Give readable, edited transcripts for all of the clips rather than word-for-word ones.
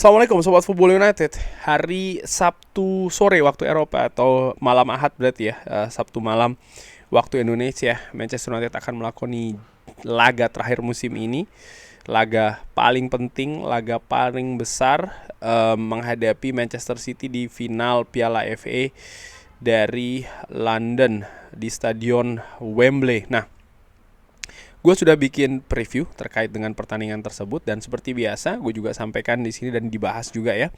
Assalamualaikum Sobat Football United. Hari Sabtu sore waktu Eropa atau malam Ahad berarti ya, Sabtu malam waktu Indonesia, Manchester United akan melakoni laga terakhir musim ini. Laga paling penting, laga paling besar, menghadapi Manchester City di final Piala FA dari London di Stadion Wembley. Nah, gue sudah bikin preview terkait dengan pertandingan tersebut dan seperti biasa gue juga sampaikan di sini dan dibahas juga ya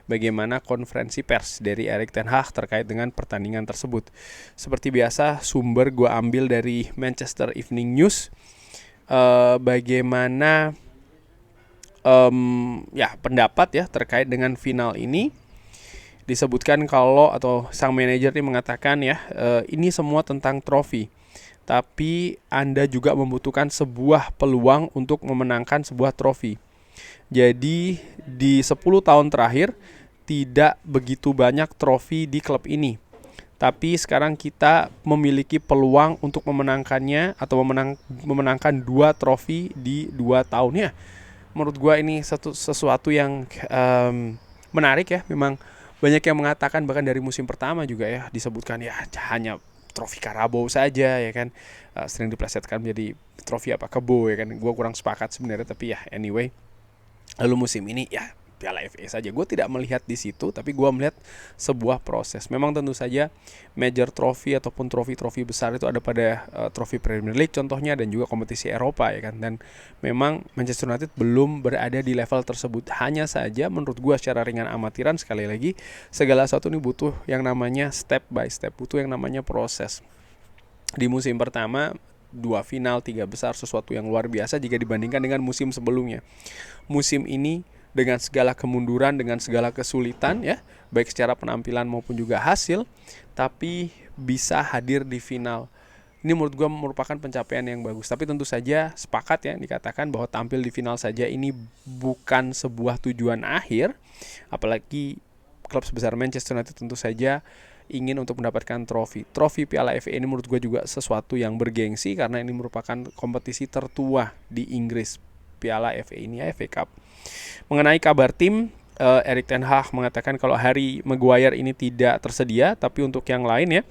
bagaimana konferensi pers dari Erik ten Hag terkait dengan pertandingan tersebut. Seperti biasa sumber gue ambil dari Manchester Evening News. Bagaimana pendapat ya terkait dengan final ini. Disebutkan kalau atau sang manajer ini mengatakan ya ini semua tentang trofi. Tapi Anda juga membutuhkan sebuah peluang untuk memenangkan sebuah trofi. Jadi di 10 tahun terakhir tidak begitu banyak trofi di klub ini. Tapi sekarang kita memiliki peluang untuk memenangkannya atau memenangkan 2 trofi di 2 tahunnya. Menurut gue ini sesuatu yang menarik ya. Memang banyak yang mengatakan bahkan dari musim pertama juga ya disebutkan ya hanya trofi Carabao saja ya kan, sering diplesetkan menjadi trofi apa kebo ya kan. Gue kurang sepakat sebenarnya, tapi ya anyway. Lalu musim ini ya Piala FA saja. Gue tidak melihat di situ, tapi gue melihat sebuah proses. Memang tentu saja major trophy ataupun trofi-trofi besar itu ada pada trofi Premier League contohnya dan juga kompetisi Eropa ya kan. Dan memang Manchester United belum berada di level tersebut. Hanya saja menurut gue secara ringan amatiran, sekali lagi segala sesuatu ini butuh yang namanya step by step, butuh yang namanya proses. Di musim pertama 2 final 3 besar, sesuatu yang luar biasa jika dibandingkan dengan musim sebelumnya. Musim ini dengan segala kemunduran, dengan segala kesulitan ya, baik secara penampilan maupun juga hasil, tapi bisa hadir di final. Ini menurut gue merupakan pencapaian yang bagus. Tapi tentu saja sepakat ya dikatakan bahwa tampil di final saja ini bukan sebuah tujuan akhir. Apalagi klub sebesar Manchester United tentu saja ingin untuk mendapatkan trofi. Trofi Piala FA ini menurut gue juga sesuatu yang bergengsi karena ini merupakan kompetisi tertua di Inggris. Piala FA ini ya, FA Cup. Mengenai kabar tim, Erik ten Hag mengatakan kalau Harry Maguire ini tidak tersedia, tapi untuk yang lain ya,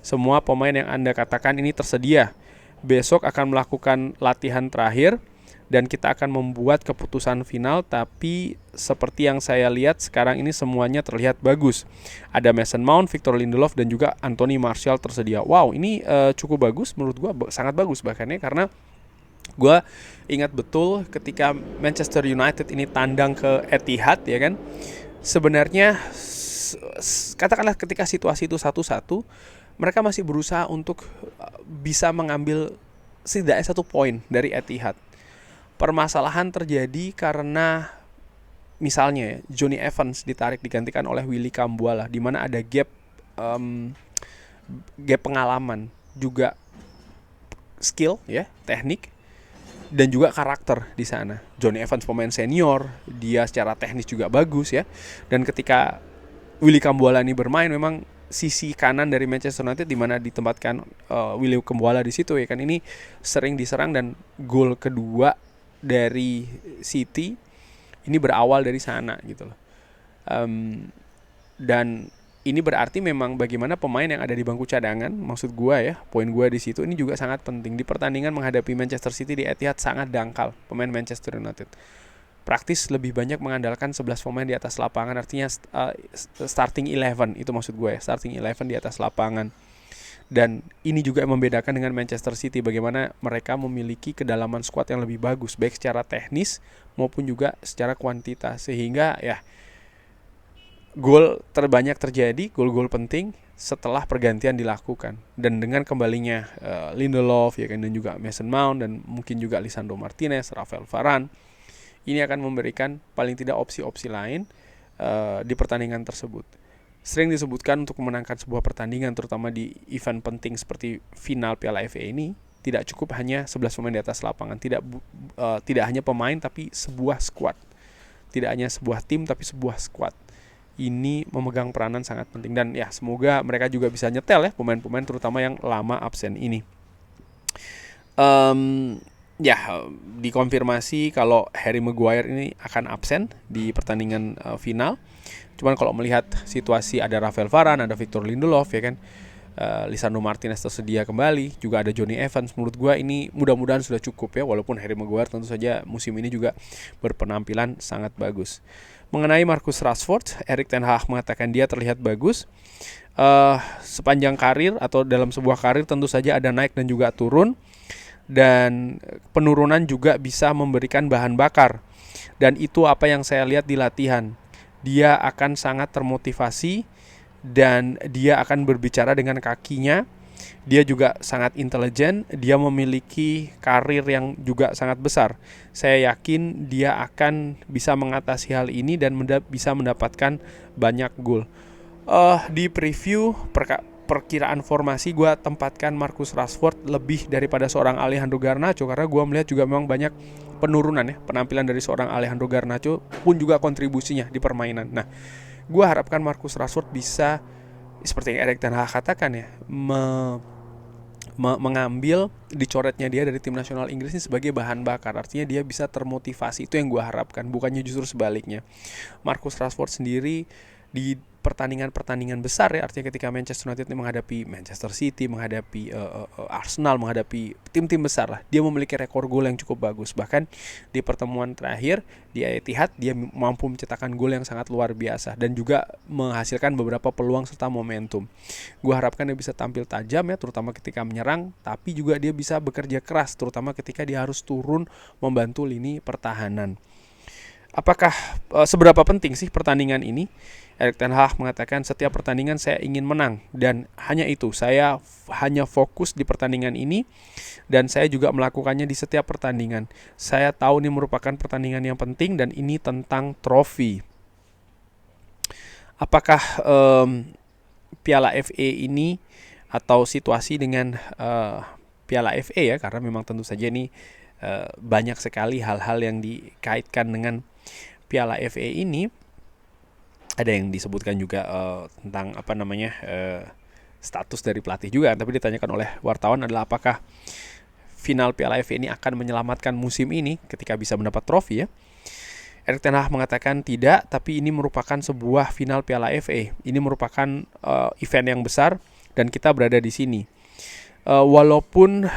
semua pemain yang Anda katakan ini tersedia. Besok akan melakukan latihan terakhir dan kita akan membuat keputusan final, tapi seperti yang saya lihat sekarang ini semuanya terlihat bagus. Ada Mason Mount, Victor Lindelof dan juga Anthony Martial tersedia. Wow, ini cukup bagus menurut gue, sangat bagus bahkan ya, karena gue ingat betul ketika Manchester United ini tandang ke Etihad ya kan. Sebenarnya katakanlah ketika situasi itu 1-1, mereka masih berusaha untuk bisa mengambil setidaknya 1 poin dari Etihad. Permasalahan terjadi karena misalnya ya, Johnny Evans ditarik digantikan oleh Willy Kambuala, di mana ada gap pengalaman, juga skill ya, teknik dan juga karakter di sana. Johnny Evans pemain senior, dia secara teknis juga bagus ya. Dan ketika Willy Kambuala ini bermain, memang sisi kanan dari Manchester United di mana ditempatkan Willy Kambuala di situ ya kan, ini sering diserang dan gol kedua dari City ini berawal dari sana gitu loh. Dan ini berarti memang bagaimana pemain yang ada di bangku cadangan, maksud gue ya, poin gue di situ ini juga sangat penting. Di pertandingan menghadapi Manchester City di Etihad sangat dangkal pemain Manchester United. Praktis lebih banyak mengandalkan 11 pemain di atas lapangan, artinya starting 11 itu maksud gue ya, starting 11 di atas lapangan. Dan ini juga yang membedakan dengan Manchester City, bagaimana mereka memiliki kedalaman skuad yang lebih bagus, baik secara teknis maupun juga secara kuantitas. Sehingga ya gol terbanyak terjadi, gol-gol penting setelah pergantian dilakukan. Dan dengan kembalinya Lindelof ya kan, dan juga Mason Mount dan mungkin juga Lisandro Martinez, Rafael Varane, ini akan memberikan paling tidak opsi-opsi lain di pertandingan tersebut. Sering disebutkan untuk memenangkan sebuah pertandingan, terutama di event penting seperti final Piala FA ini, tidak cukup hanya 11 pemain di atas lapangan. Tidak hanya pemain tapi sebuah skuad. Tidak hanya sebuah tim tapi sebuah skuad. Ini memegang peranan sangat penting. Dan ya semoga mereka juga bisa nyetel ya pemain-pemain terutama yang lama absen ini. Ya, dikonfirmasi kalau Harry Maguire ini akan absen di pertandingan final. Cuman kalau melihat situasi, ada Rafael Varane, ada Victor Lindelof ya kan, Lisandro Martinez tersedia kembali, juga ada Johnny Evans. Menurut gue ini mudah-mudahan sudah cukup ya, walaupun Harry Maguire tentu saja musim ini juga berpenampilan sangat bagus. Mengenai Marcus Rashford, Erik ten Hag mengatakan dia terlihat bagus. Sepanjang karir atau dalam sebuah karir tentu saja ada naik dan juga turun, dan penurunan juga bisa memberikan bahan bakar. Dan itu apa yang saya lihat di latihan. Dia akan sangat termotivasi dan dia akan berbicara dengan kakinya. Dia juga sangat intelijen, dia memiliki karir yang juga sangat besar. Saya yakin dia akan bisa mengatasi hal ini dan bisa mendapatkan banyak gol. Di preview perkiraan formasi, gue tempatkan Marcus Rashford lebih daripada seorang Alejandro Garnacho, karena gue melihat juga memang banyak penurunan ya penampilan dari seorang Alejandro Garnacho pun juga kontribusinya di permainan. Nah, gue harapkan Marcus Rashford bisa seperti yang Erik ten Hag katakan ya, mengambil dicoretnya dia dari tim nasional Inggris ini sebagai bahan bakar. Artinya dia bisa termotivasi, itu yang gue harapkan, bukannya justru sebaliknya. Marcus Rashford sendiri di pertandingan-pertandingan besar ya, artinya ketika Manchester United menghadapi Manchester City, menghadapi Arsenal, menghadapi tim-tim besar lah, dia memiliki rekor gol yang cukup bagus. Bahkan di pertemuan terakhir di Etihad dia mampu mencetakkan gol yang sangat luar biasa dan juga menghasilkan beberapa peluang serta momentum. Gue harapkan dia bisa tampil tajam ya, terutama ketika menyerang, tapi juga dia bisa bekerja keras, terutama ketika dia harus turun membantu lini pertahanan. Apakah seberapa penting sih pertandingan ini? Erik ten Hag mengatakan setiap pertandingan saya ingin menang, dan hanya itu, saya hanya fokus di pertandingan ini dan saya juga melakukannya di setiap pertandingan. Saya tahu ini merupakan pertandingan yang penting dan ini tentang trofi. Apakah Piala FA ini atau situasi dengan Piala FA ya, karena memang tentu saja ini banyak sekali hal-hal yang dikaitkan dengan Piala FA ini. Ada yang disebutkan juga tentang status dari pelatih juga, tapi ditanyakan oleh wartawan adalah apakah final Piala FA ini akan menyelamatkan musim ini ketika bisa mendapat trofi ya. Erik ten Hag mengatakan tidak, tapi ini merupakan sebuah final Piala FA. Ini merupakan event yang besar dan kita berada di sini. Walaupun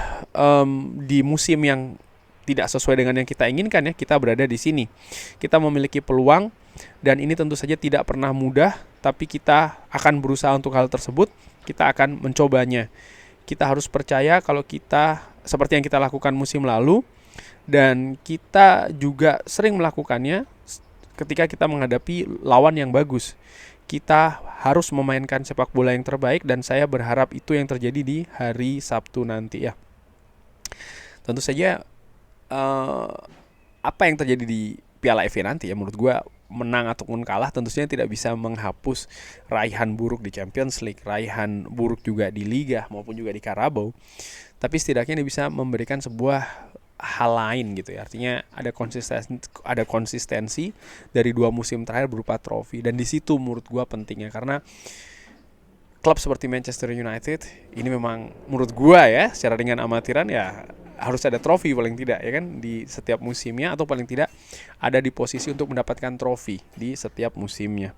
di musim yang tidak sesuai dengan yang kita inginkan ya, kita berada di sini. Kita memiliki peluang dan ini tentu saja tidak pernah mudah, tapi kita akan berusaha untuk hal tersebut. Kita akan mencobanya. Kita harus percaya kalau kita seperti yang kita lakukan musim lalu, dan kita juga sering melakukannya ketika kita menghadapi lawan yang bagus. Kita harus memainkan sepak bola yang terbaik dan saya berharap itu yang terjadi di hari Sabtu nanti ya. Tentu saja apa yang terjadi di Piala FA nanti ya, menurut gue menang ataupun kalah tentu saja tidak bisa menghapus raihan buruk di Champions League, raihan buruk juga di Liga maupun juga di Carabao. Tapi setidaknya ini bisa memberikan sebuah hal lain gitu ya. Artinya ada konsistensi dari 2 musim terakhir berupa trofi, dan di situ menurut gue pentingnya, karena klub seperti Manchester United ini memang menurut gue ya, secara dengan amatiran ya, harus ada trofi paling tidak ya kan di setiap musimnya, atau paling tidak ada di posisi untuk mendapatkan trofi di setiap musimnya.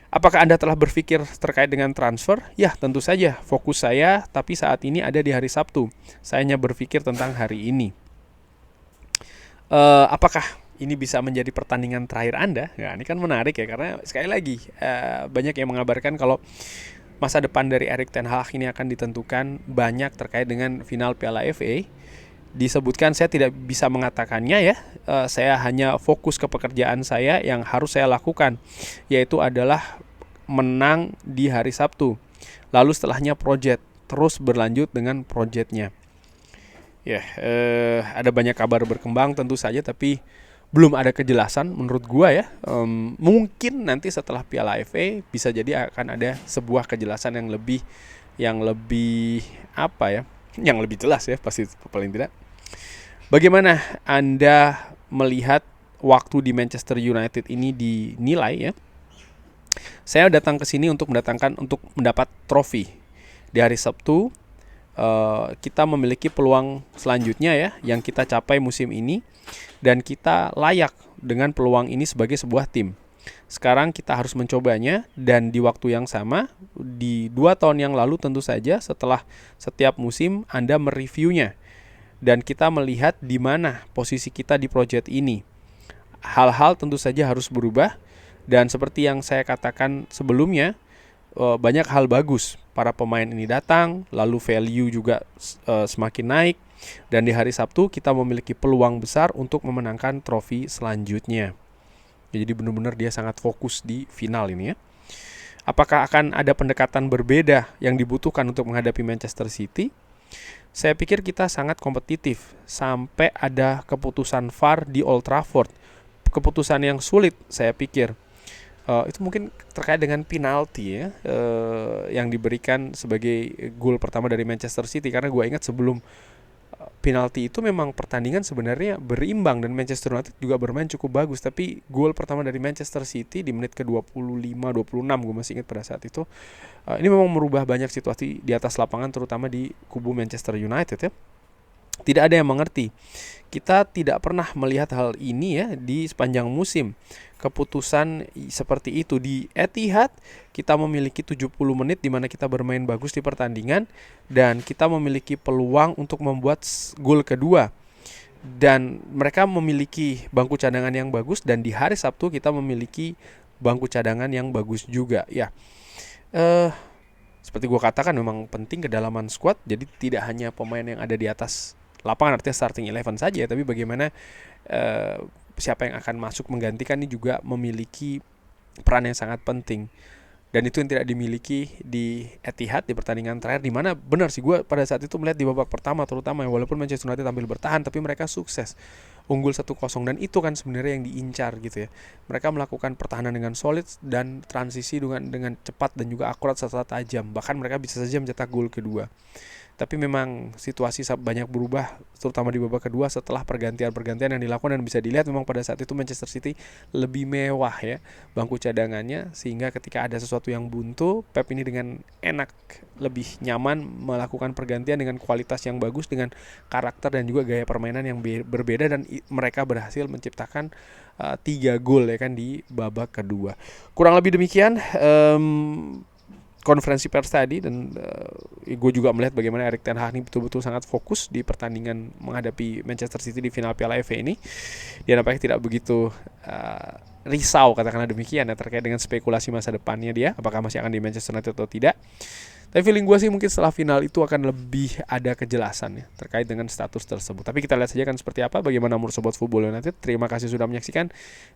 Apakah Anda telah berpikir terkait dengan transfer? Ya, tentu saja. Fokus saya tapi saat ini ada di hari Sabtu. Saya hanya berpikir tentang hari ini. Apakah ini bisa menjadi pertandingan terakhir Anda? Ya, ini kan menarik ya, karena sekali lagi banyak yang mengabarkan kalau masa depan dari Erik ten Hag ini akan ditentukan banyak terkait dengan final Piala FA. Disebutkan, saya tidak bisa mengatakannya ya. Saya hanya fokus ke pekerjaan saya yang harus saya lakukan, yaitu adalah menang di hari Sabtu. Lalu setelahnya project, terus berlanjut dengan projectnya. Ya, ada banyak kabar berkembang tentu saja, tapi belum ada kejelasan menurut gua ya. Mungkin nanti setelah Piala FA bisa jadi akan ada sebuah kejelasan yang lebih apa ya, yang lebih jelas ya, pasti paling tidak. Bagaimana Anda melihat waktu di Manchester United ini dinilai ya? Saya datang ke sini untuk mendapat trofi di hari Sabtu. kita memiliki peluang selanjutnya ya yang kita capai musim ini, dan kita layak dengan peluang ini sebagai sebuah tim. Sekarang kita harus mencobanya, dan di waktu yang sama, di 2 tahun yang lalu tentu saja setelah setiap musim Anda mereviewnya, dan kita melihat di mana posisi kita di proyek ini. Hal-hal tentu saja harus berubah, dan seperti yang saya katakan sebelumnya, banyak hal bagus. Para pemain ini datang, lalu value juga semakin naik, dan di hari Sabtu kita memiliki peluang besar untuk memenangkan trofi selanjutnya. Jadi benar-benar dia sangat fokus di final ini ya. Apakah akan ada pendekatan berbeda yang dibutuhkan untuk menghadapi Manchester City? Saya pikir kita sangat kompetitif sampai ada keputusan VAR di Old Trafford. Keputusan yang sulit saya pikir. Itu mungkin terkait dengan penalti ya, yang diberikan sebagai gol pertama dari Manchester City. Karena gue ingat sebelum penalti itu memang pertandingan sebenarnya berimbang dan Manchester United juga bermain cukup bagus, tapi gol pertama dari Manchester City di menit ke-25-26 gue masih ingat pada saat itu, ini memang merubah banyak situasi di atas lapangan, terutama di kubu Manchester United ya. Tidak ada yang mengerti. Kita tidak pernah melihat hal ini ya di sepanjang musim. Keputusan seperti itu di Etihad, kita memiliki 70 menit di mana kita bermain bagus di pertandingan, dan kita memiliki peluang untuk membuat gol kedua. Dan mereka memiliki bangku cadangan yang bagus, dan di hari Sabtu kita memiliki bangku cadangan yang bagus juga ya. Seperti gue katakan, memang penting kedalaman squad. Jadi tidak hanya pemain yang ada di atas lapangan, artinya starting 11 saja, tapi bagaimana siapa yang akan masuk menggantikan ini juga memiliki peran yang sangat penting. Dan itu yang tidak dimiliki di Etihad di pertandingan terakhir, di mana benar sih gue pada saat itu melihat di babak pertama terutama, walaupun Manchester United tampil bertahan, tapi mereka sukses unggul 1-0, dan itu kan sebenarnya yang diincar gitu ya. Mereka melakukan pertahanan dengan solid dan transisi dengan cepat dan juga akurat serta tajam. Bahkan mereka bisa saja mencetak gol kedua. Tapi memang situasi banyak berubah, terutama di babak kedua setelah pergantian-pergantian yang dilakukan, dan bisa dilihat memang pada saat itu Manchester City lebih mewah ya bangku cadangannya, sehingga ketika ada sesuatu yang buntu, Pep ini dengan enak, lebih nyaman melakukan pergantian dengan kualitas yang bagus, dengan karakter dan juga gaya permainan yang berbeda, dan mereka berhasil menciptakan 3 gol ya kan di babak kedua. Kurang lebih demikian konferensi pers tadi, dan gue juga melihat bagaimana Erik ten Hag ini betul-betul sangat fokus di pertandingan menghadapi Manchester City di final Piala FA ini. Dia nampaknya tidak begitu risau, katakanlah demikian ya, terkait dengan spekulasi masa depannya dia, apakah masih akan di Manchester United atau tidak. Tapi feeling gue sih mungkin setelah final itu akan lebih ada kejelasan ya terkait dengan status tersebut. Tapi kita lihat saja kan seperti apa, bagaimana menurut Sobat Football United. Terima kasih sudah menyaksikan.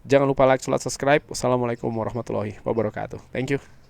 Jangan lupa like, subscribe. Wassalamualaikum warahmatullahi wabarakatuh. Thank you.